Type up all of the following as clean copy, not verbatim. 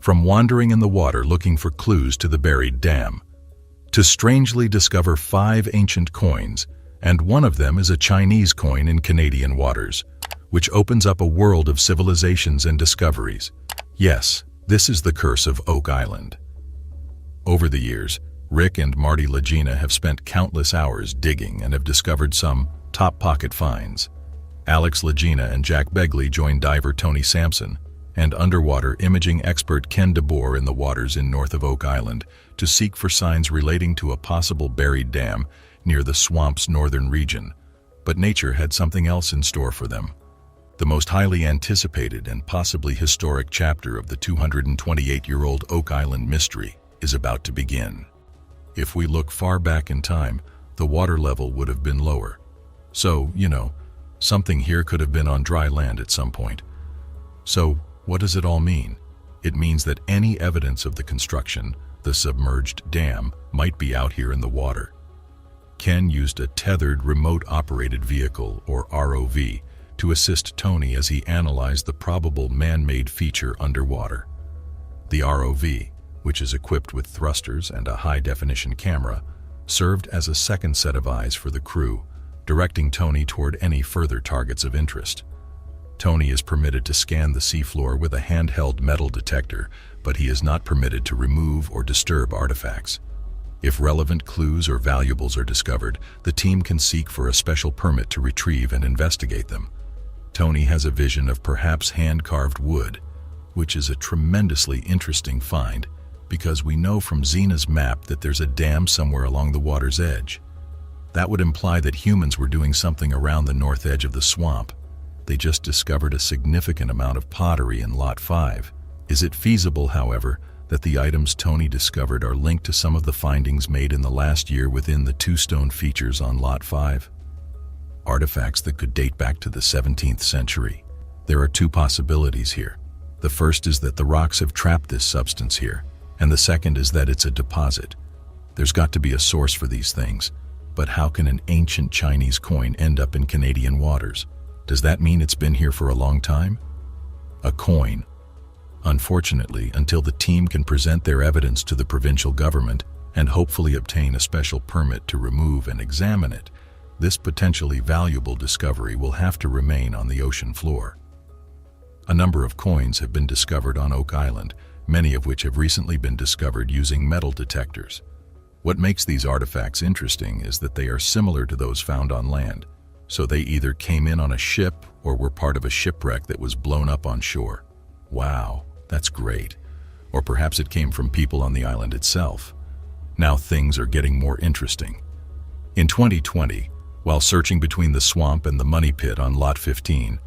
from wandering in the water looking for clues to the buried dam, to strangely discover 5 ancient coins, and one of them is a Chinese coin in Canadian waters, which opens up a world of civilizations and discoveries. Yes, this is the curse of Oak Island. Over the years, Rick and Marty Lagena have spent countless hours digging and have discovered some top-pocket finds. Alex Lagina and Jack Begley joined diver Tony Sampson and underwater imaging expert Ken DeBoer in the waters in north of Oak Island to seek for signs relating to a possible buried dam near the swamp's northern region. But nature had something else in store for them. The most highly anticipated and possibly historic chapter of the 228-year-old Oak Island mystery is about to begin. If we look far back in time, the water level would have been lower. So, something here could have been on dry land at some point. So, what does it all mean? It means that any evidence of the construction, the submerged dam, might be out here in the water. Ken used a tethered remote-operated vehicle, or ROV, to assist Tony as he analyzed the probable man-made feature underwater. The ROV, which is equipped with thrusters and a high-definition camera, served as a second set of eyes for the crew, directing Tony toward any further targets of interest. Tony is permitted to scan the seafloor with a handheld metal detector, but he is not permitted to remove or disturb artifacts. If relevant clues or valuables are discovered, the team can seek for a special permit to retrieve and investigate them. Tony has a vision of perhaps hand-carved wood, which is a tremendously interesting find because we know from Xena's map that there's a dam somewhere along the water's edge. That would imply that humans were doing something around the north edge of the swamp. They just discovered a significant amount of pottery in Lot 5. Is it feasible, however, that the items Tony discovered are linked to some of the findings made in the last year within the 2 stone features on Lot 5? Artifacts that could date back to the 17th century. There are 2 possibilities here. The first is that the rocks have trapped this substance here, and the second is that it's a deposit. There's got to be a source for these things, but how can an ancient Chinese coin end up in Canadian waters? Does that mean it's been here for a long time? A coin. Unfortunately, until the team can present their evidence to the provincial government and hopefully obtain a special permit to remove and examine it, this potentially valuable discovery will have to remain on the ocean floor. A number of coins have been discovered on Oak Island, many of which have recently been discovered using metal detectors. What makes these artifacts interesting is that they are similar to those found on land, so they either came in on a ship or were part of a shipwreck that was blown up on shore. Wow, that's great. Or perhaps it came from people on the island itself. Now things are getting more interesting. In 2020, while searching between the swamp and the money pit on Lot 15,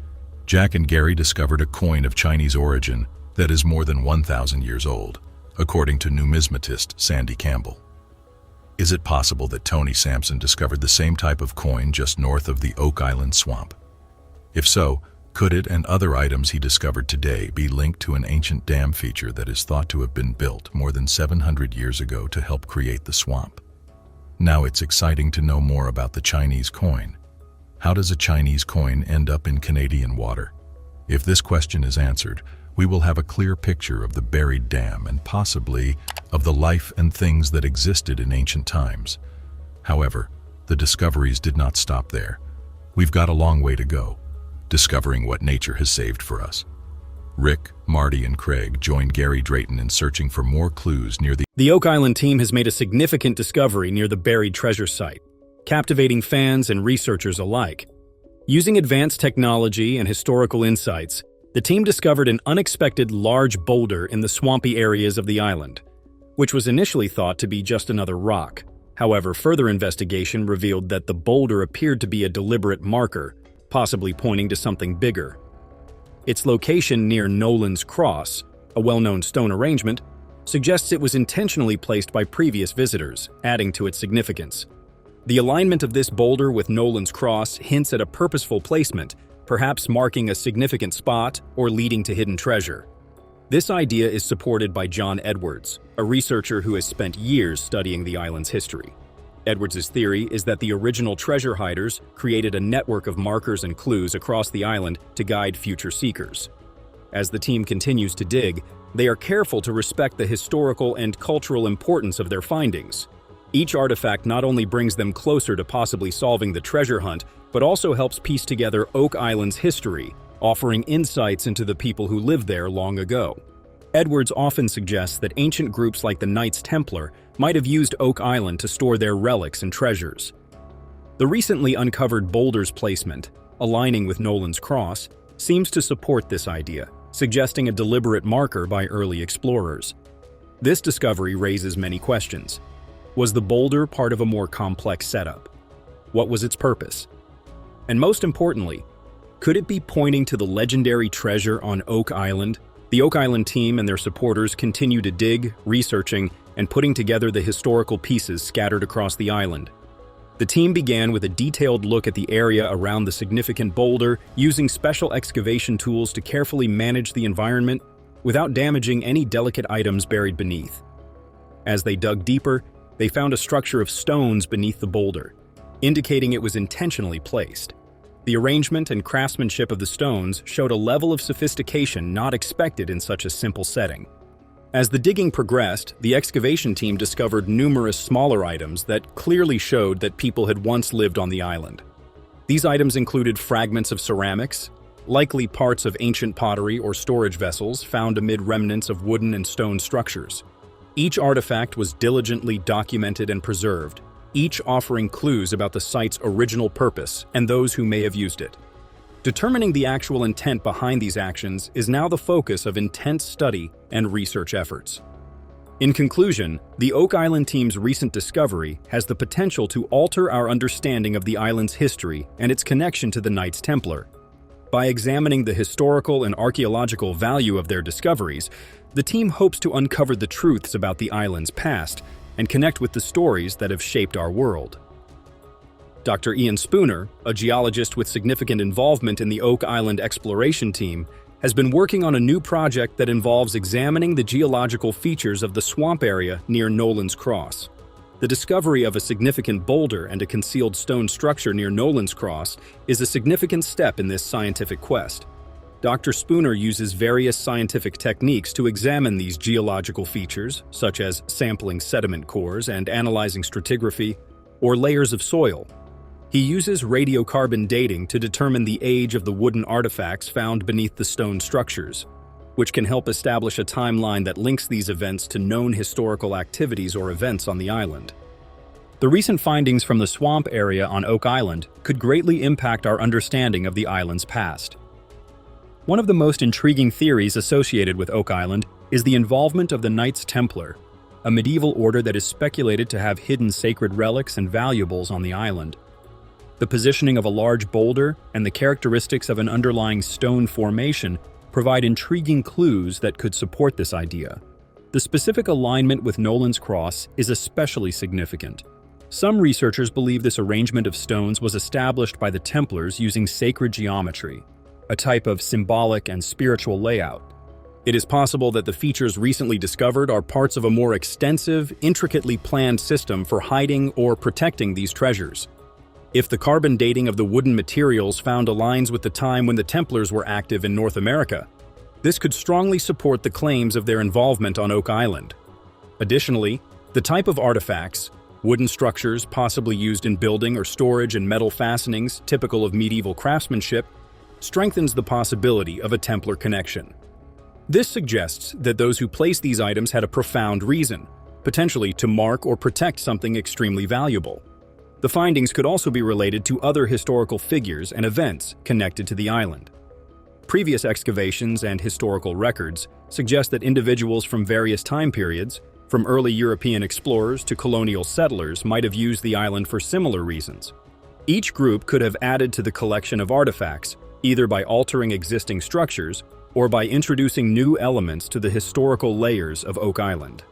Jack and Gary discovered a coin of Chinese origin that is more than 1,000 years old, according to numismatist Sandy Campbell. Is it possible that Tony Sampson discovered the same type of coin just north of the Oak Island swamp? If so, could it and other items he discovered today be linked to an ancient dam feature that is thought to have been built more than 700 years ago to help create the swamp? Now it's exciting to know more about the Chinese coin. How does a Chinese coin end up in Canadian water? If this question is answered, we will have a clear picture of the buried dam and possibly of the life and things that existed in ancient times. However, the discoveries did not stop there. We've got a long way to go, discovering what nature has saved for us. Rick, Marty, and Craig joined Gary Drayton in searching for more clues near The Oak Island team has made a significant discovery near the buried treasure site, captivating fans and researchers alike. Using advanced technology and historical insights, the team discovered an unexpected large boulder in the swampy areas of the island, which was initially thought to be just another rock. However, further investigation revealed that the boulder appeared to be a deliberate marker, possibly pointing to something bigger. Its location near Nolan's Cross, a well-known stone arrangement, suggests it was intentionally placed by previous visitors, adding to its significance. The alignment of this boulder with Nolan's Cross hints at a purposeful placement, perhaps marking a significant spot or leading to hidden treasure. This idea is supported by John Edwards, a researcher who has spent years studying the island's history. Edwards' theory is that the original treasure hiders created a network of markers and clues across the island to guide future seekers. As the team continues to dig, They are careful to respect the historical and cultural importance of their findings. Each artifact not only brings them closer to possibly solving the treasure hunt, but also helps piece together Oak Island's history, offering insights into the people who lived there long ago. Edwards often suggests that ancient groups like the Knights Templar might have used Oak Island to store their relics and treasures. The recently uncovered boulder's placement, aligning with Nolan's Cross, seems to support this idea, suggesting a deliberate marker by early explorers. This discovery raises many questions. Was the boulder part of a more complex setup? What was its purpose? And most importantly, could it be pointing to the legendary treasure on Oak Island? The Oak Island team and their supporters continue to dig, researching, and putting together the historical pieces scattered across the island. The team began with a detailed look at the area around the significant boulder, using special excavation tools to carefully manage the environment without damaging any delicate items buried beneath. As they dug deeper, they found a structure of stones beneath the boulder, indicating it was intentionally placed. The arrangement and craftsmanship of the stones showed a level of sophistication not expected in such a simple setting. As the digging progressed, the excavation team discovered numerous smaller items that clearly showed that people had once lived on the island. These items included fragments of ceramics, likely parts of ancient pottery or storage vessels found amid remnants of wooden and stone structures. Each artifact was diligently documented and preserved, each offering clues about the site's original purpose and those who may have used it. Determining the actual intent behind these actions is now the focus of intense study and research efforts. In conclusion, the Oak Island team's recent discovery has the potential to alter our understanding of the island's history and its connection to the Knights Templar. By examining the historical and archaeological value of their discoveries, the team hopes to uncover the truths about the island's past and connect with the stories that have shaped our world. Dr. Ian Spooner, a geologist with significant involvement in the Oak Island exploration team, has been working on a new project that involves examining the geological features of the swamp area near Nolan's Cross. The discovery of a significant boulder and a concealed stone structure near Nolan's Cross is a significant step in this scientific quest. Dr. Spooner uses various scientific techniques to examine these geological features, such as sampling sediment cores and analyzing stratigraphy, or layers of soil. He uses radiocarbon dating to determine the age of the wooden artifacts found beneath the stone structures, which can help establish a timeline that links these events to known historical activities or events on the island. The recent findings from the swamp area on Oak Island could greatly impact our understanding of the island's past. One of the most intriguing theories associated with Oak Island is the involvement of the Knights Templar, a medieval order that is speculated to have hidden sacred relics and valuables on the island. The positioning of a large boulder and the characteristics of an underlying stone formation provide intriguing clues that could support this idea. The specific alignment with Nolan's Cross is especially significant. Some researchers believe this arrangement of stones was established by the Templars using sacred geometry, a type of symbolic and spiritual layout. It is possible that the features recently discovered are parts of a more extensive, intricately planned system for hiding or protecting these treasures. If the carbon dating of the wooden materials found aligns with the time when the Templars were active in North America, this could strongly support the claims of their involvement on Oak Island. Additionally, the type of artifacts, wooden structures possibly used in building or storage and metal fastenings typical of medieval craftsmanship, strengthens the possibility of a Templar connection. This suggests that those who placed these items had a profound reason, potentially to mark or protect something extremely valuable. The findings could also be related to other historical figures and events connected to the island. Previous excavations and historical records suggest that individuals from various time periods, from early European explorers to colonial settlers, might have used the island for similar reasons. Each group could have added to the collection of artifacts, either by altering existing structures or by introducing new elements to the historical layers of Oak Island.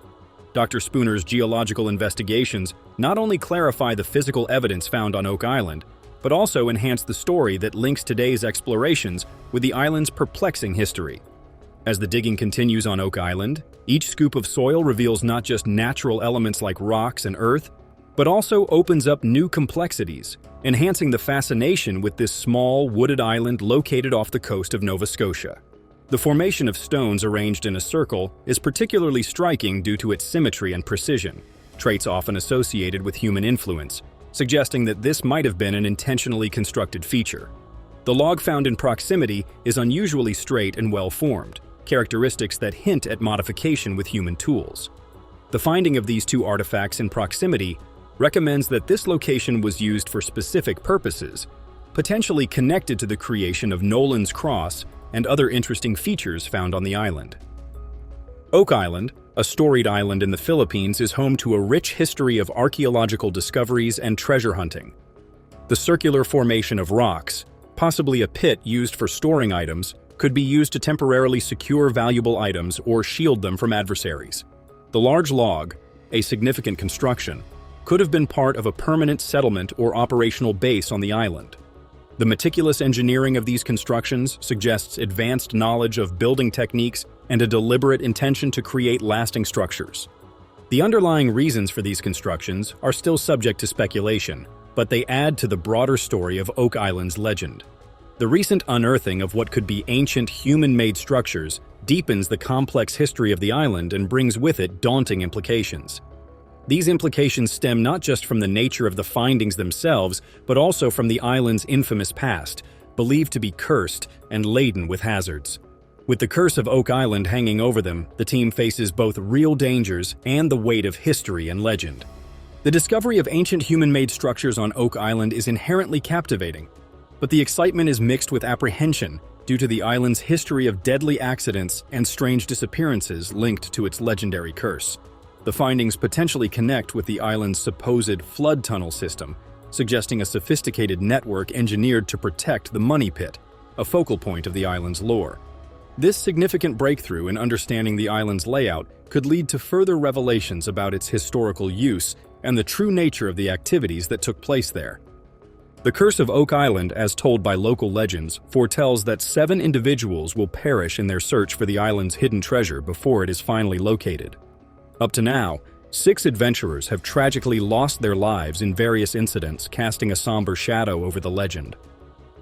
Dr. Spooner's geological investigations not only clarify the physical evidence found on Oak Island, but also enhance the story that links today's explorations with the island's perplexing history. As the digging continues on Oak Island, each scoop of soil reveals not just natural elements like rocks and earth, but also opens up new complexities, enhancing the fascination with this small, wooded island located off the coast of Nova Scotia. The formation of stones arranged in a circle is particularly striking due to its symmetry and precision, traits often associated with human influence, suggesting that this might have been an intentionally constructed feature. The log found in proximity is unusually straight and well-formed, characteristics that hint at modification with human tools. The finding of these two artifacts in proximity recommends that this location was used for specific purposes, potentially connected to the creation of Nolan's Cross and other interesting features found on the island. Oak Island, a storied island in the Philippines, is home to a rich history of archaeological discoveries and treasure hunting. The circular formation of rocks, possibly a pit used for storing items, could be used to temporarily secure valuable items or shield them from adversaries. The large log, a significant construction, could have been part of a permanent settlement or operational base on the island. The meticulous engineering of these constructions suggests advanced knowledge of building techniques and a deliberate intention to create lasting structures. The underlying reasons for these constructions are still subject to speculation, but they add to the broader story of Oak Island's legend. The recent unearthing of what could be ancient human-made structures deepens the complex history of the island and brings with it daunting implications. These implications stem not just from the nature of the findings themselves, but also from the island's infamous past, believed to be cursed and laden with hazards. With the curse of Oak Island hanging over them, the team faces both real dangers and the weight of history and legend. The discovery of ancient human-made structures on Oak Island is inherently captivating, but the excitement is mixed with apprehension due to the island's history of deadly accidents and strange disappearances linked to its legendary curse. The findings potentially connect with the island's supposed flood tunnel system, suggesting a sophisticated network engineered to protect the Money Pit, a focal point of the island's lore. This significant breakthrough in understanding the island's layout could lead to further revelations about its historical use and the true nature of the activities that took place there. The curse of Oak Island, as told by local legends, foretells that 7 individuals will perish in their search for the island's hidden treasure before it is finally located. Up to now, 6 adventurers have tragically lost their lives in various incidents, casting a somber shadow over the legend.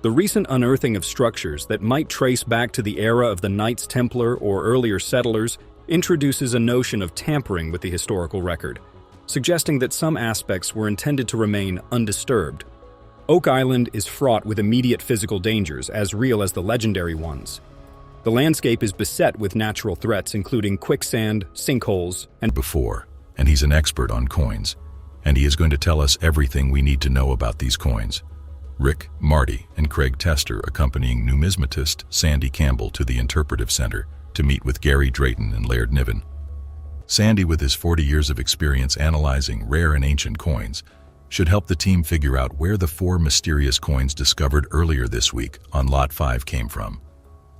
The recent unearthing of structures that might trace back to the era of the Knights Templar or earlier settlers introduces a notion of tampering with the historical record, suggesting that some aspects were intended to remain undisturbed. Oak Island is fraught with immediate physical dangers as real as the legendary ones. The landscape is beset with natural threats including quicksand, sinkholes, and he's an expert on coins, and he is going to tell us everything we need to know about these coins. Rick, Marty, and Craig Tester accompanying numismatist Sandy Campbell to the Interpretive Center to meet with Gary Drayton and Laird Niven. Sandy, with his 40 years of experience analyzing rare and ancient coins, should help the team figure out where the 4 mysterious coins discovered earlier this week on Lot 5 came from.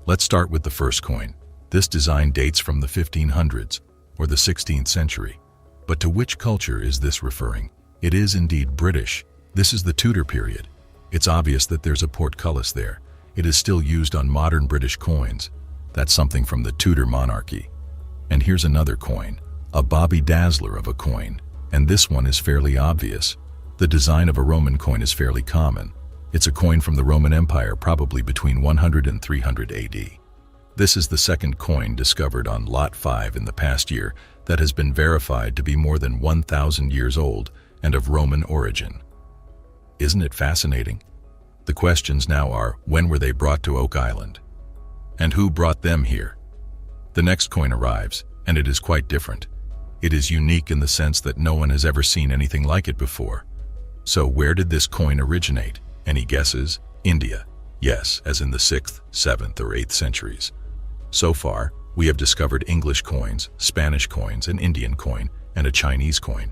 Let's start with the first coin. This design dates from the 1500s or the 16th century. But to which culture is this referring? It is indeed British. This is the Tudor period. It's obvious that there's a portcullis there. It is still used on modern British coins. That's something from the Tudor monarchy. And here's another coin, a Bobby Dazzler of a coin. And this one is fairly obvious. The design of a Roman coin is fairly common. It's a coin from the Roman Empire, probably between 100 and 300 AD. This is the second coin discovered on Lot 5 in the past year that has been verified to be more than 1,000 years old and of Roman origin. Isn't it fascinating? The questions now are, when were they brought to Oak Island? And who brought them here? The next coin arrives, and it is quite different. It is unique in the sense that no one has ever seen anything like it before. So where did this coin originate? Any guesses? India. Yes, as in the 6th, 7th, or 8th centuries. So far, we have discovered English coins, Spanish coins, an Indian coin, and a Chinese coin.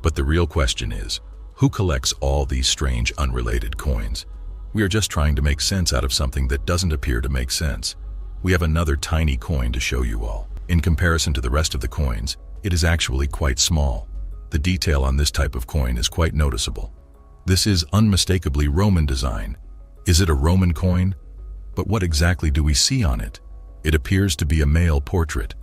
But the real question is, who collects all these strange, unrelated coins? We are just trying to make sense out of something that doesn't appear to make sense. We have another tiny coin to show you all. In comparison to the rest of the coins, it is actually quite small. The detail on this type of coin is quite noticeable. This is unmistakably Roman design. Is it a Roman coin? But what exactly do we see on it? It appears to be a male portrait.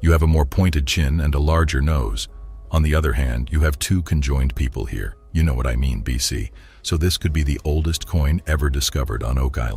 You have a more pointed chin and a larger nose. On the other hand, you have 2 conjoined people here. You know what I mean, BC. So this could be the oldest coin ever discovered on Oak Island.